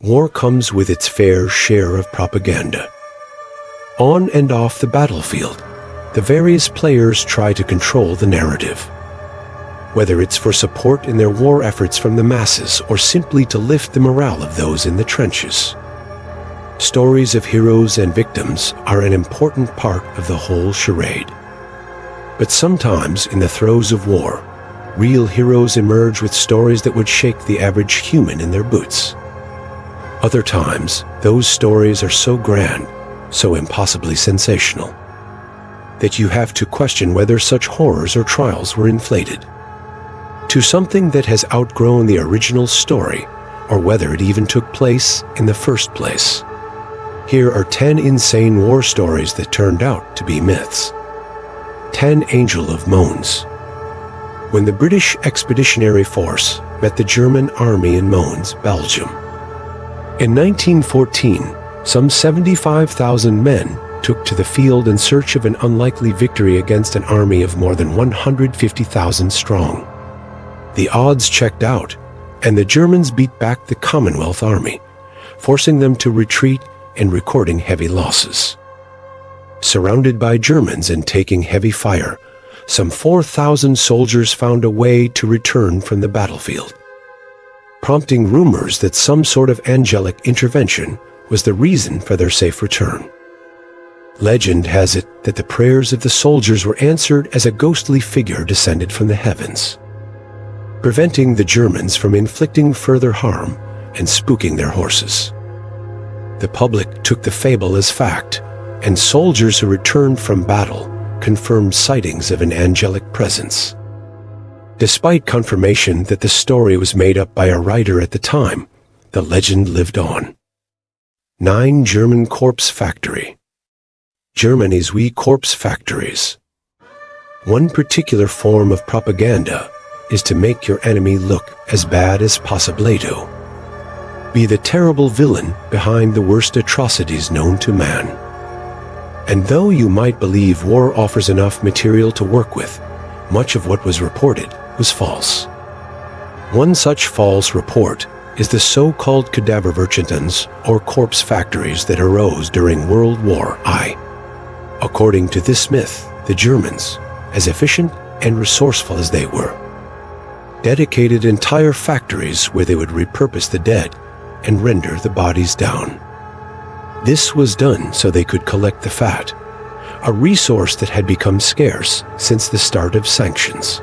War comes with its fair share of propaganda. On and off the battlefield, the various players try to control the narrative. Whether it's for support in their war efforts from the masses or simply to lift the morale of those in the trenches. Stories of heroes and victims are an important part of the whole charade. But sometimes, in the throes of war, real heroes emerge with stories that would shake the average human in their boots. Other times, those stories are so grand, so impossibly sensational, that you have to question whether such horrors or trials were inflated to something that has outgrown the original story, or whether it even took place in the first place. Here are 10 insane war stories that turned out to be myths. 10 Angel of Mons. When the British Expeditionary Force met the German army in Mons, Belgium. In 1914, some 75,000 men took to the field in search of an unlikely victory against an army of more than 150,000 strong. The odds checked out, and the Germans beat back the Commonwealth Army, forcing them to retreat and recording heavy losses. Surrounded by Germans and taking heavy fire, some 4,000 soldiers found a way to return from the battlefield, prompting rumors that some sort of angelic intervention was the reason for their safe return. Legend has it that the prayers of the soldiers were answered as a ghostly figure descended from the heavens, preventing the Germans from inflicting further harm and spooking their horses. The public took the fable as fact, and soldiers who returned from battle confirmed sightings of an angelic presence. Despite confirmation that the story was made up by a writer at the time, the legend lived on. 9 German Corpse Factory. Germany's wee corpse factories. One particular form of propaganda is to make your enemy look as bad as possibledo. Be the terrible villain behind the worst atrocities known to man. And though you might believe war offers enough material to work with, much of what was reported was false. One such false report is the so-called Cadaverwerkstätten, or corpse factories, that arose during World War I. According to this myth, the Germans, as efficient and resourceful as they were, dedicated entire factories where they would repurpose the dead and render the bodies down. This was done so they could collect the fat, a resource that had become scarce since the start of sanctions.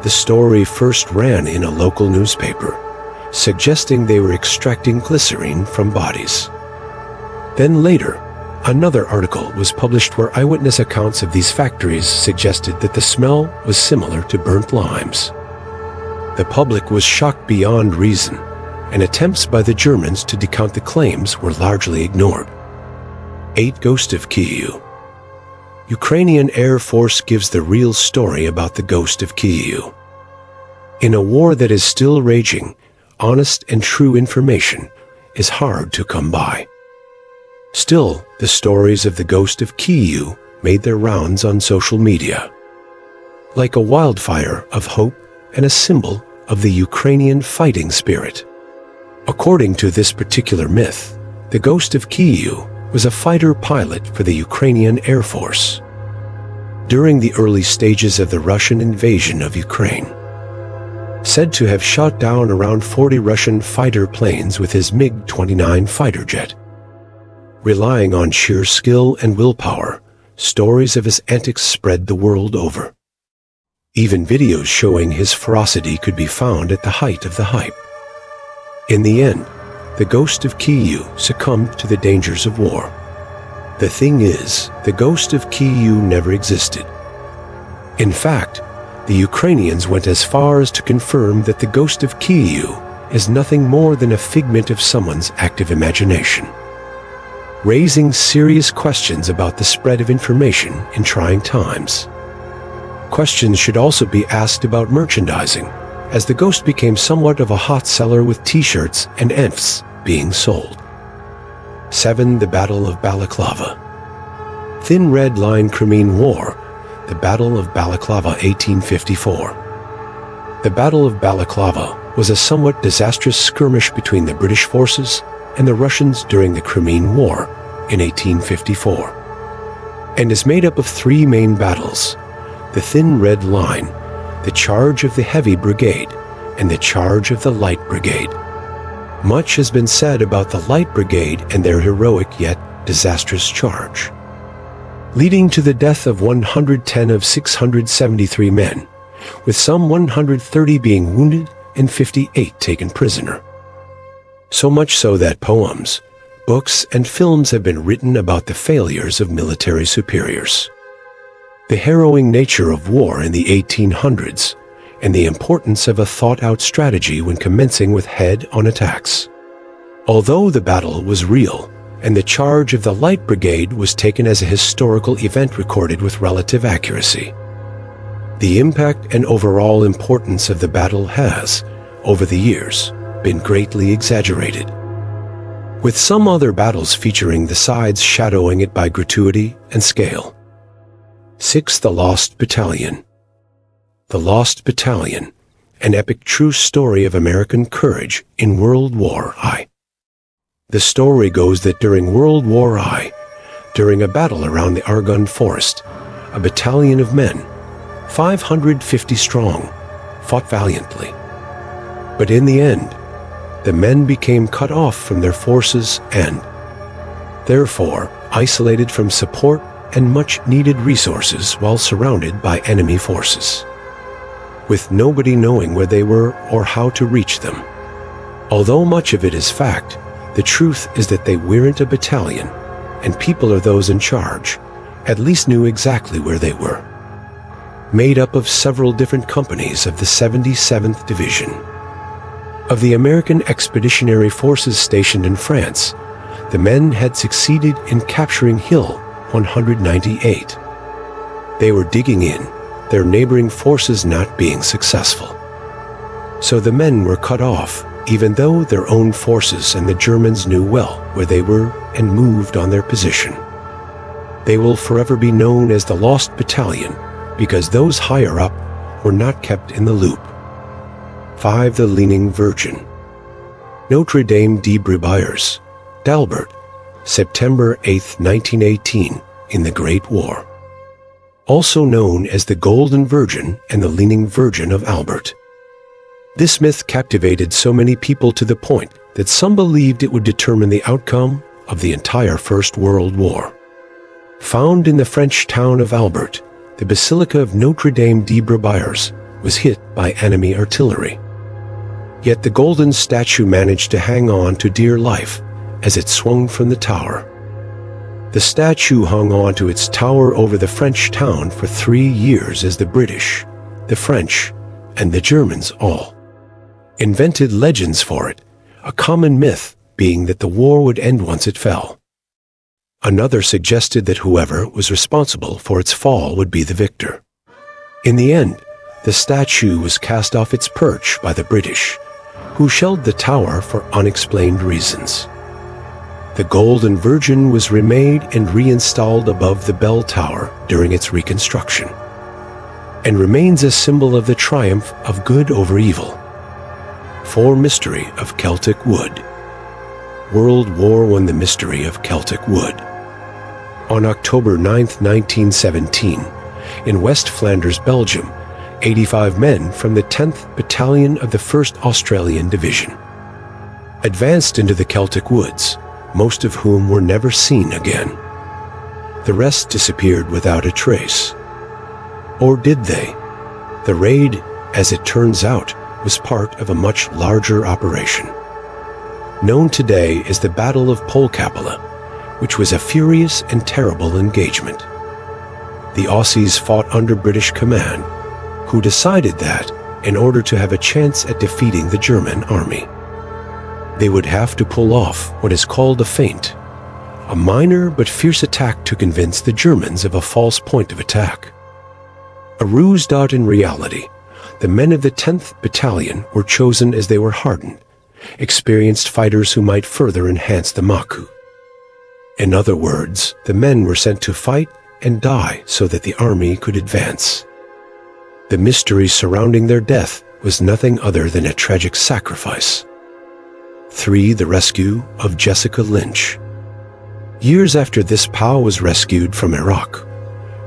The story first ran in a local newspaper, suggesting they were extracting glycerine from bodies. Then later, another article was published where eyewitness accounts of these factories suggested that the smell was similar to burnt limes. The public was shocked beyond reason, and attempts by the Germans to discount the claims were largely ignored. 8 Ghost of Kyiv. Ukrainian Air Force gives the real story about the Ghost of Kyiv. In a war that is still raging, honest and true information is hard to come by. Still, the stories of the Ghost of Kyiv made their rounds on social media, like a wildfire of hope and a symbol of the Ukrainian fighting spirit. According to this particular myth, the Ghost of Kyiv was a fighter pilot for the Ukrainian Air Force during the early stages of the Russian invasion of Ukraine. Said to have shot down around 40 Russian fighter planes with his MiG-29 fighter jet. Relying on sheer skill and willpower, stories of his antics spread the world over. Even videos showing his ferocity could be found at the height of the hype. In the end, the Ghost of Kyiv succumbed to the dangers of war. The thing is, the Ghost of Kyiv never existed. In fact, the Ukrainians went as far as to confirm that the Ghost of Kyiv is nothing more than a figment of someone's active imagination, raising serious questions about the spread of information in trying times. Questions should also be asked about merchandising, as the Ghost became somewhat of a hot seller with t-shirts and ENFs being sold. 7. The Battle of Balaklava. Thin Red Line Crimean War, the Battle of Balaklava 1854. The Battle of Balaklava was a somewhat disastrous skirmish between the British forces and the Russians during the Crimean War in 1854, and is made up of three main battles: the Thin Red Line, the charge of the Heavy Brigade, and the charge of the Light Brigade. Much has been said about the Light Brigade and their heroic yet disastrous charge, leading to the death of 110 of 673 men, with some 130 being wounded and 58 taken prisoner. So much so that poems, books, and films have been written about the failures of military superiors, the harrowing nature of war in the 1800s, and the importance of a thought-out strategy when commencing with head-on attacks. Although the battle was real, and the charge of the Light Brigade was taken as a historical event recorded with relative accuracy, the impact and overall importance of the battle has, over the years, been greatly exaggerated, with some other battles featuring the sides shadowing it by gratuity and scale. 6. The Lost Battalion. The Lost Battalion, an epic true story of American courage in World War I. The story goes that during World War I, during a battle around the Argonne Forest, a battalion of men, 550 strong, fought valiantly. But in the end, the men became cut off from their forces and, therefore, isolated from support and much-needed resources while surrounded by enemy forces, with nobody knowing where they were or how to reach them. Although much of it is fact, the truth is that they weren't a battalion, and people or those in charge at least knew exactly where they were. Made up of several different companies of the 77th Division of the American Expeditionary Forces stationed in France, the men had succeeded in capturing Hill 198. They were digging in, their neighboring forces not being successful. So the men were cut off, even though their own forces and the Germans knew well where they were and moved on their position. They will forever be known as the Lost Battalion because those higher up were not kept in the loop. 5. The Leaning Virgin. Notre Dame de Brébears, D'Albert, September 8, 1918, in the Great War. Also known as the Golden Virgin and the Leaning Virgin of Albert. This myth captivated so many people to the point that some believed it would determine the outcome of the entire First World War. Found in the French town of Albert, the Basilica of Notre Dame de Brébears was hit by enemy artillery. Yet the golden statue managed to hang on to dear life as it swung from the tower. The statue hung on to its tower over the French town for 3 years as the British, the French, and the Germans all invented legends for it, a common myth being that the war would end once it fell. Another suggested that whoever was responsible for its fall would be the victor. In the end, the statue was cast off its perch by the British, who shelled the tower for unexplained reasons. The Golden Virgin was remade and reinstalled above the bell tower during its reconstruction, and remains a symbol of the triumph of good over evil. 4. Mystery of Celtic Wood. World War I. The Mystery of Celtic Wood. On October 9, 1917, in West Flanders, Belgium, 85 men from the 10th Battalion of the 1st Australian Division advanced into the Celtic woods, most of whom were never seen again. The rest disappeared without a trace. Or did they? The raid, as it turns out, was part of a much larger operation, known today as the Battle of Balaklava, which was a furious and terrible engagement. The Aussies fought under British command, who decided that, in order to have a chance at defeating the German army, they would have to pull off what is called a feint, a minor but fierce attack to convince the Germans of a false point of attack. A ruse. In reality, the men of the 10th Battalion were chosen as they were hardened, experienced fighters who might further enhance the Maku. In other words, the men were sent to fight and die so that the army could advance. The mystery surrounding their death was nothing other than a tragic sacrifice. 3. The rescue of Jessica Lynch. Years after this POW was rescued from Iraq,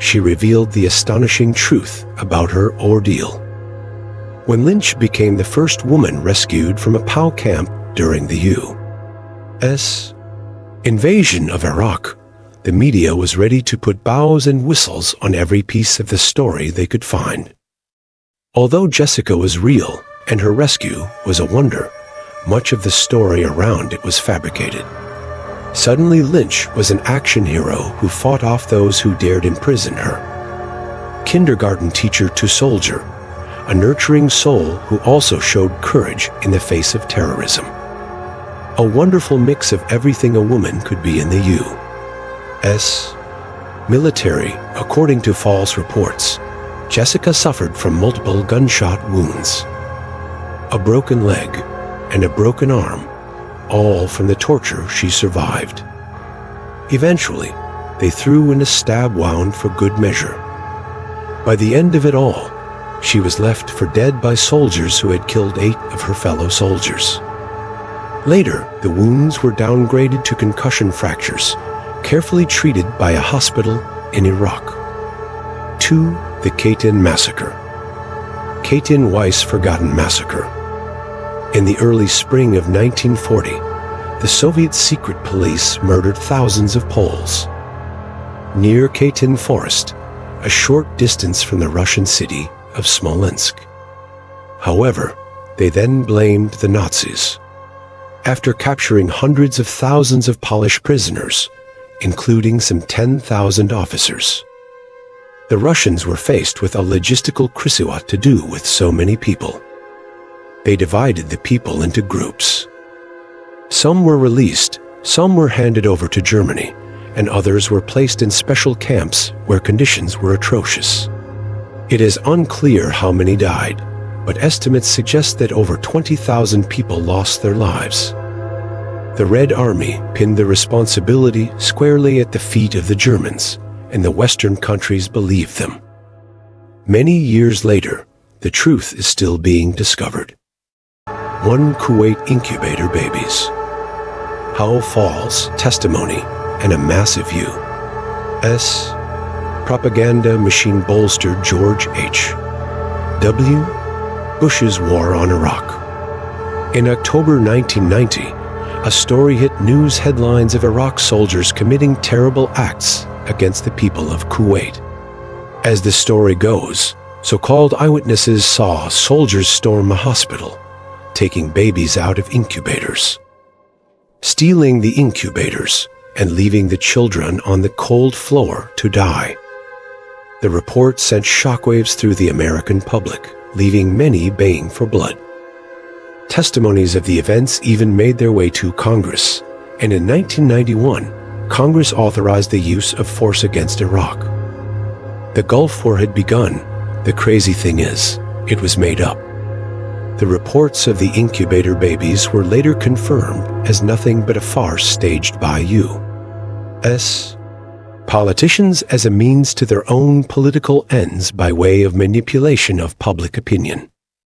she revealed the astonishing truth about her ordeal. When Lynch became the first woman rescued from a POW camp during the U.S. invasion of Iraq, the media was ready to put bows and whistles on every piece of the story they could find. Although Jessica was real and her rescue was a wonder, much of the story around it was fabricated. Suddenly, Lynch was an action hero who fought off those who dared imprison her. Kindergarten teacher to soldier, a nurturing soul who also showed courage in the face of terrorism. A wonderful mix of everything a woman could be in the U.S. military. According to false reports, Jessica suffered from multiple gunshot wounds, a broken leg, and a broken arm, all from the torture she survived. Eventually, they threw in a stab wound for good measure. By the end of it all, she was left for dead by soldiers who had killed 8 of her fellow soldiers. Later, the wounds were downgraded to concussion fractures, carefully treated by a hospital in Iraq. 2. The Katyn Massacre. Katyn Weiss Forgotten Massacre. In the early spring of 1940, the Soviet secret police murdered thousands of Poles. Near Katyn Forest, a short distance from the Russian city of Smolensk. However, they then blamed the Nazis. After capturing hundreds of thousands of Polish prisoners, including some 10,000 officers, the Russians were faced with a logistical crisis: what to do with so many people. They divided the people into groups. Some were released, some were handed over to Germany, and others were placed in special camps where conditions were atrocious. It is unclear how many died, but estimates suggest that over 20,000 people lost their lives. The Red Army pinned the responsibility squarely at the feet of the Germans, and the Western countries believed them. Many years later, the truth is still being discovered. 1. Kuwait incubator babies. How false testimony and a massive U.S. propaganda machine bolstered George H.W. Bush's war on Iraq. In October 1990, a story hit news headlines of Iraq soldiers committing terrible acts against the people of Kuwait. As the story goes, so-called eyewitnesses saw soldiers storm a hospital, taking babies out of incubators, stealing the incubators, and leaving the children on the cold floor to die. The report sent shockwaves through the American public, leaving many baying for blood. Testimonies of the events even made their way to Congress, and in 1991, Congress authorized the use of force against Iraq. The Gulf War had begun. The crazy thing is, it was made up. The reports of the incubator babies were later confirmed as nothing but a farce staged by U.S. politicians as a means to their own political ends by way of manipulation of public opinion.